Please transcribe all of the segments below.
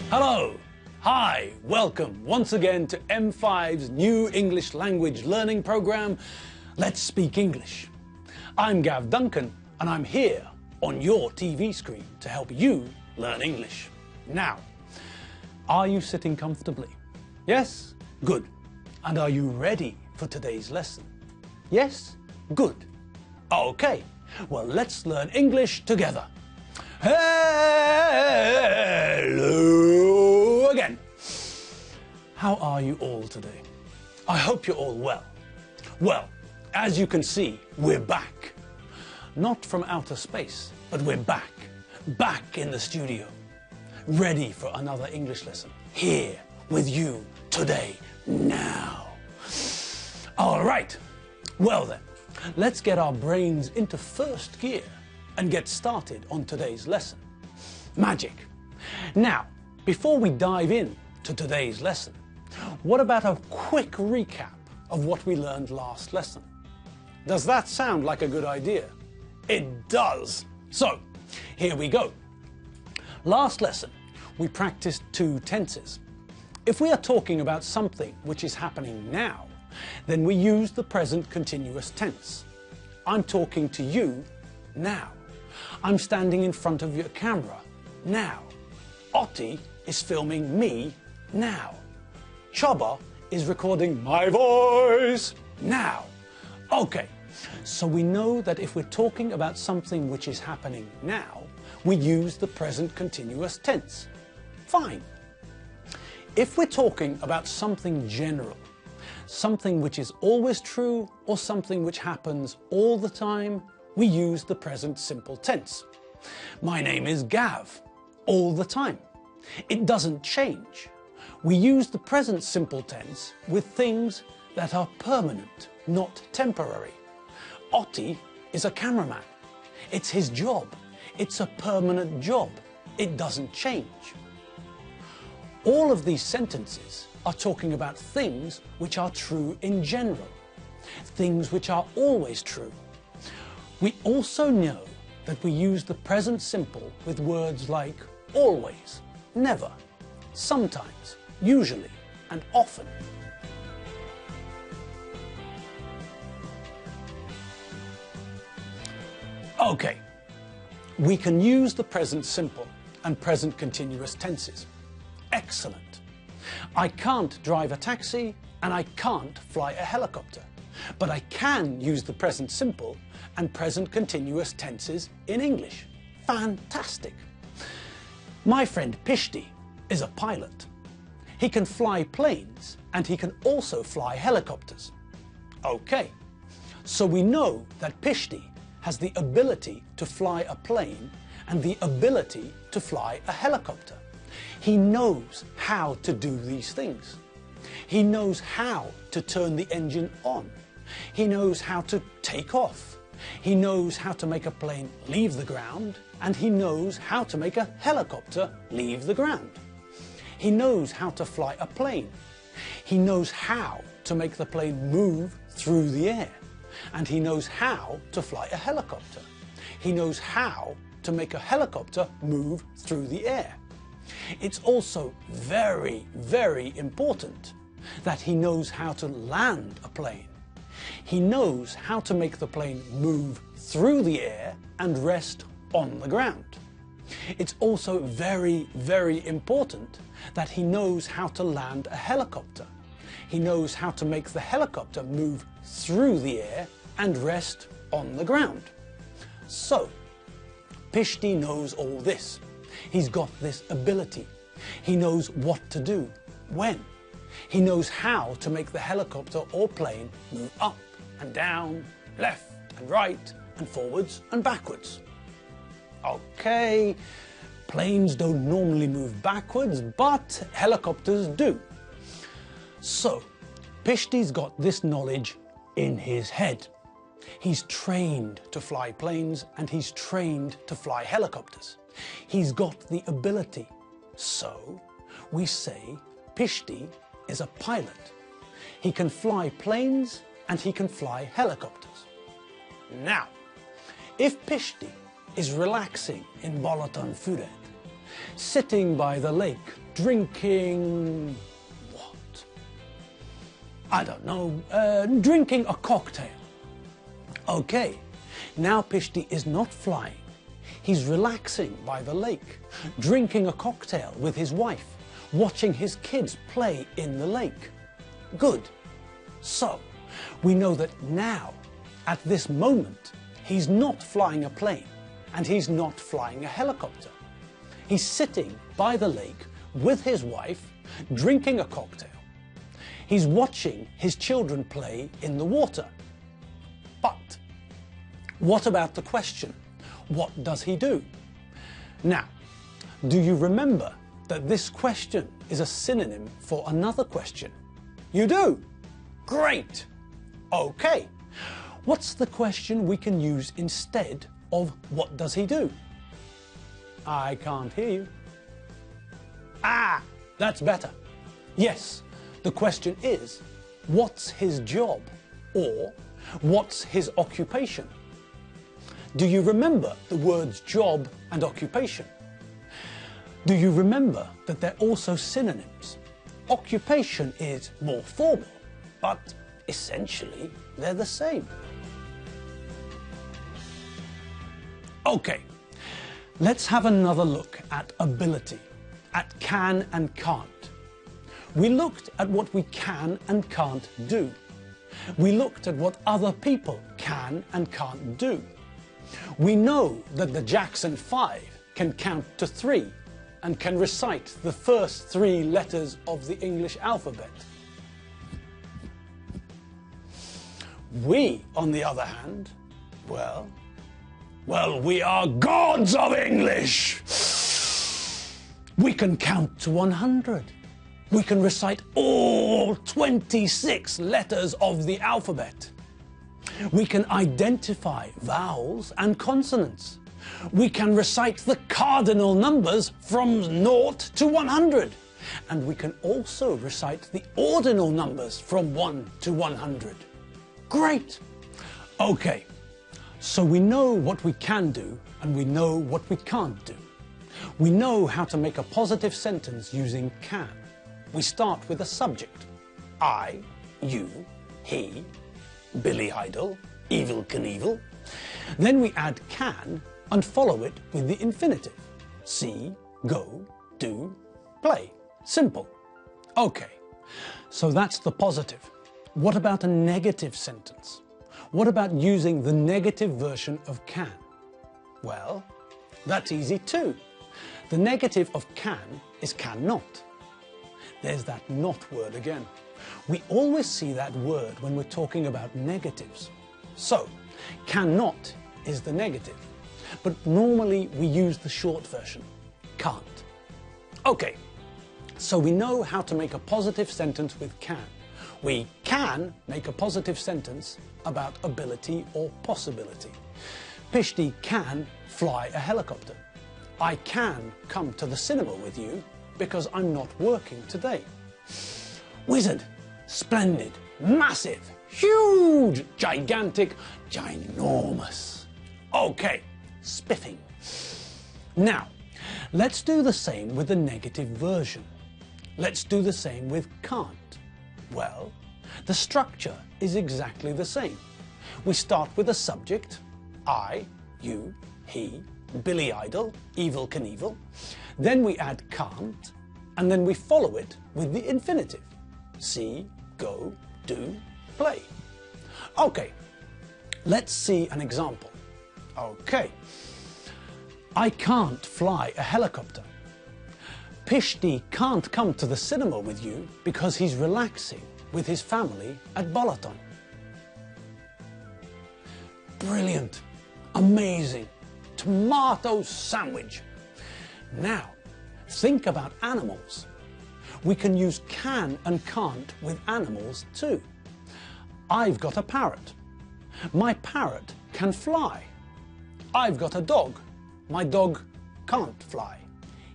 Hello, hi, welcome once again to M5's new English language learning program, Let's Speak English. I'm Gav Duncan and I'm here on your TV screen to help you learn English. Now, are you sitting comfortably? Yes? Good. And are you ready for today's lesson? Yes? Good. Okay, well let's learn English together. Hello again. How are you all today? I hope you're all well. Well, as you can see, we're back. Not from outer space, but we're back. Back in the studio. Ready for another English lesson. Here with you today, now. All right. Well then, let's get our brains into first gear and get started on today's lesson. Magic. Now, before we dive in to today's lesson, what about a quick recap of what we learned last lesson? Does that sound like a good idea? It does. So, here we go. Last lesson, we practiced two tenses. If we are talking about something which is happening now, then we use the present continuous tense. I'm talking to you now. I'm standing in front of your camera now. Otti is filming me now. Chaba is recording my voice now. Okay, so we know that if we're talking about something which is happening now, we use the present continuous tense. Fine. If we're talking about something general, something which is always true or something which happens all the time, we use the present simple tense. My name is Gav, all the time. It doesn't change. We use the present simple tense with things that are permanent, not temporary. Otti is a cameraman. It's his job. It's a permanent job. It doesn't change. All of these sentences are talking about things which are true in general, things which are always true. We also know that we use the present simple with words like always, never, sometimes, usually, and often. Okay, we can use the present simple and present continuous tenses. Excellent. I can't drive a taxi and I can't fly a helicopter, but I can use the present simple and present continuous tenses in English. Fantastic. My friend Pishti is a pilot. He can fly planes and he can also fly helicopters. Okay, so we know that Pishti has the ability to fly a plane and the ability to fly a helicopter. He knows how to do these things. He knows how to turn the engine on. He knows how to take off. He knows how to make a plane leave the ground, and he knows how to make a helicopter leave the ground. He knows how to fly a plane. He knows how to make the plane move through the air, and he knows how to fly a helicopter. He knows how to make a helicopter move through the air. It's also very, very important that he knows how to land a plane. He knows how to make the plane move through the air and rest on the ground. It's also very, very important that he knows how to land a helicopter. He knows how to make the helicopter move through the air and rest on the ground. So, Pishti knows all this. He's got this ability. He knows what to do, when. He knows how to make the helicopter or plane move up and down, left and right, and forwards and backwards. Okay, planes don't normally move backwards, but helicopters do. So, Pishti's got this knowledge in his head. He's trained to fly planes and he's trained to fly helicopters. He's got the ability. So, we say Pishti is a pilot. He can fly planes and he can fly helicopters. Now, if Pishti is relaxing in Balaton Füred, sitting by the lake drinking... what? I don't know, drinking a cocktail. Okay, now Pishti is not flying. He's relaxing by the lake, drinking a cocktail with his wife, watching his kids play in the lake. Good. So, we know that now, at this moment, he's not flying a plane and he's not flying a helicopter. He's sitting by the lake with his wife, drinking a cocktail. He's watching his children play in the water. But what about the question, what does he do? Now, do you remember that this question is a synonym for another question? You do? Great! Okay, what's the question we can use instead of what does he do? I can't hear you. Ah, that's better. Yes, the question is, what's his job? Or, what's his occupation? Do you remember the words job and occupation? Do you remember that they're also synonyms? Occupation is more formal, but essentially they're the same. Okay, let's have another look at ability, at can and can't. We looked at what we can and can't do. We looked at what other people can and can't do. We know that the Jackson 5 can count to 3 and can recite the first 3 letters of the English alphabet. We, on the other hand, well, we are gods of English. We can count to 100. We can recite all 26 letters of the alphabet. We can identify vowels and consonants. We can recite the cardinal numbers from 0 to 100. And we can also recite the ordinal numbers from 1 to 100. Great! Okay, so we know what we can do and we know what we can't do. We know how to make a positive sentence using can. We start with a subject. I, you, he, Billy Idol, Evel Knievel. Then we add can and follow it with the infinitive. See, go, do, play. Simple. Okay, so that's the positive. What about a negative sentence? What about using the negative version of can? Well, that's easy too. The negative of can is cannot. There's that not word again. We always see that word when we're talking about negatives. So, cannot is the negative, but normally we use the short version, can't. Okay, so we know how to make a positive sentence with can. We can make a positive sentence about ability or possibility. Pishti can fly a helicopter. I can come to the cinema with you because I'm not working today. Wizard, splendid, massive, huge, gigantic, ginormous. Okay, spiffing. Now, let's do the same with the negative version. Let's do the same with can't. Well, the structure is exactly the same. We start with a subject, I, you, he, Billy Idol, Evel Knievel. Then we add can't, and then we follow it with the infinitive. See, go, do, play. Okay, let's see an example. Okay, I can't fly a helicopter. Pishti can't come to the cinema with you because he's relaxing with his family at Balaton. Brilliant, amazing, tomato sandwich. Now, think about animals. We can use can and can't with animals too. I've got a parrot. My parrot can fly. I've got a dog. My dog can't fly.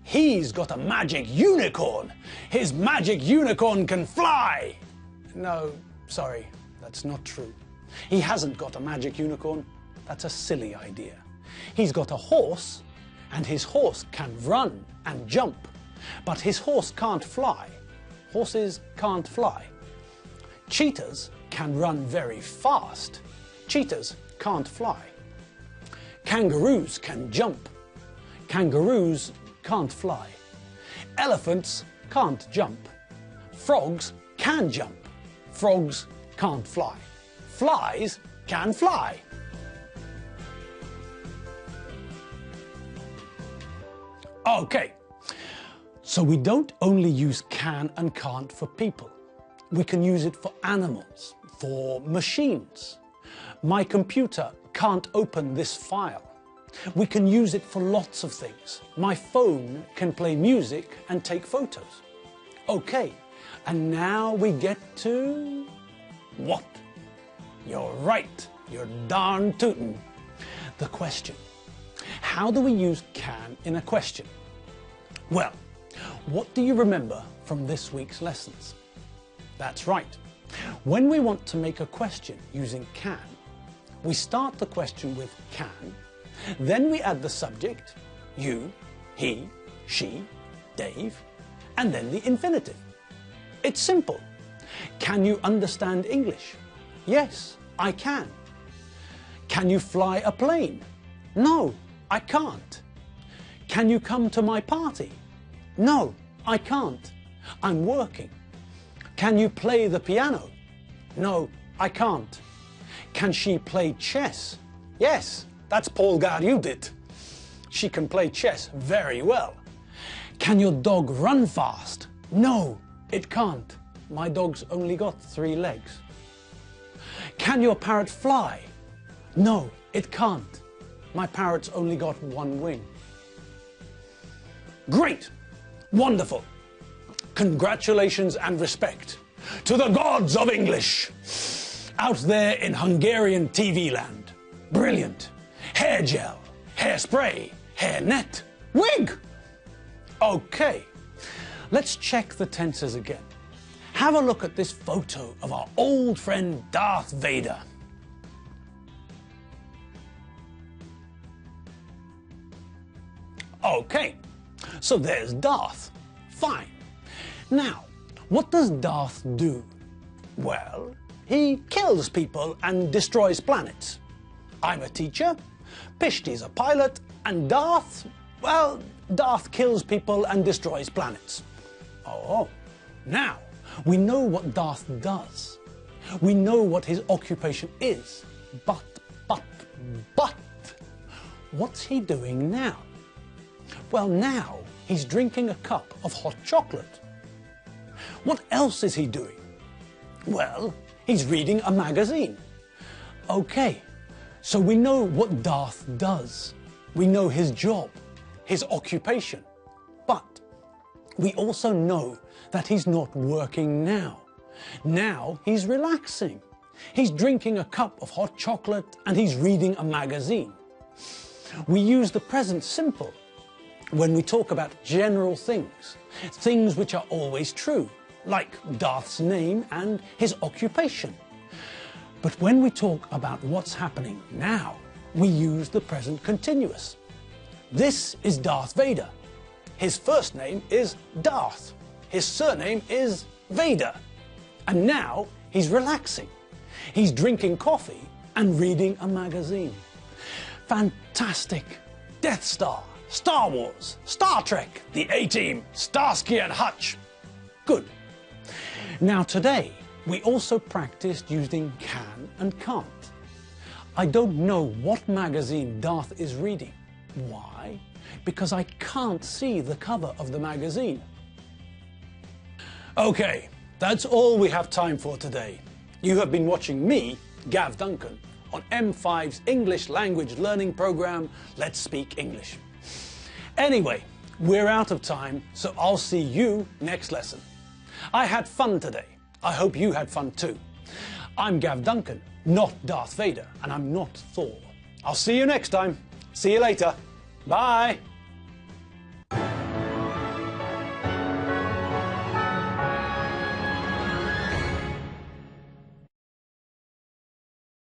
He's got a magic unicorn. His magic unicorn can fly. No, sorry, that's not true. He hasn't got a magic unicorn. That's a silly idea. He's got a horse, and his horse can run and jump. but his horse can't fly. Horses can't fly. Cheetahs can run very fast. Cheetahs can't fly. Kangaroos can jump. Kangaroos can't fly. Elephants can't jump. Frogs can jump. Frogs can't fly. Flies can fly. Okay, so we don't only use can and can't for people. We can use it for animals, for machines. My computer can't open this file. We can use it for lots of things. My phone can play music and take photos. Okay, and now we get to... what? You're right, you're darn tootin'. The question. How do we use can in a question? Well, what do you remember from this week's lessons? That's right. When we want to make a question using can, we start the question with can, then we add the subject, you, he, she, Dave, and then the infinitive. It's simple. Can you understand English? Yes, I can. Can you fly a plane? No, I can't. Can you come to my party? No, I can't. I'm working. Can you play the piano? No, I can't. Can she play chess? Yes, that's Paul Gard-Judith. She can play chess very well. Can your dog run fast? No, it can't. My dog's only got 3 legs. Can your parrot fly? No, it can't. My parrot's only got 1 wing. Great! Wonderful! Congratulations and respect to the gods of English out there in Hungarian TV land. Brilliant! Hair gel, hairspray, hairnet, wig! Okay, let's check the tenses again. Have a look at this photo of our old friend Darth Vader. Okay, so there's Darth. Fine. Now, what does Darth do? Well, he kills people and destroys planets. I'm a teacher, Pishti's a pilot, and Darth, well, Darth kills people and destroys planets. Oh, now we know what Darth does. We know what his occupation is. But, what's he doing now? Well, now he's drinking a cup of hot chocolate. What else is he doing? Well, he's reading a magazine. Okay, so we know what Darth does. We know his job, his occupation. But we also know that he's not working now. Now he's relaxing. He's drinking a cup of hot chocolate and he's reading a magazine. We use the present simple when we talk about general things, things which are always true, like Darth's name and his occupation. But when we talk about what's happening now, we use the present continuous. This is Darth Vader. His first name is Darth. His surname is Vader. And now he's relaxing. He's drinking coffee and reading a magazine. Fantastic! Death Star, Star Wars, Star Trek, the A-Team, Starsky and Hutch. Good. Now today, we also practiced using can and can't. I don't know what magazine Darth is reading. Why? Because I can't see the cover of the magazine. Okay, that's all we have time for today. You have been watching me, Gav Duncan, on M5's English language learning program, Let's Speak English. Anyway, we're out of time, so I'll see you next lesson. I had fun today. I hope you had fun too. I'm Gav Duncan, not Darth Vader, and I'm not Thor. I'll see you next time. See you later. Bye.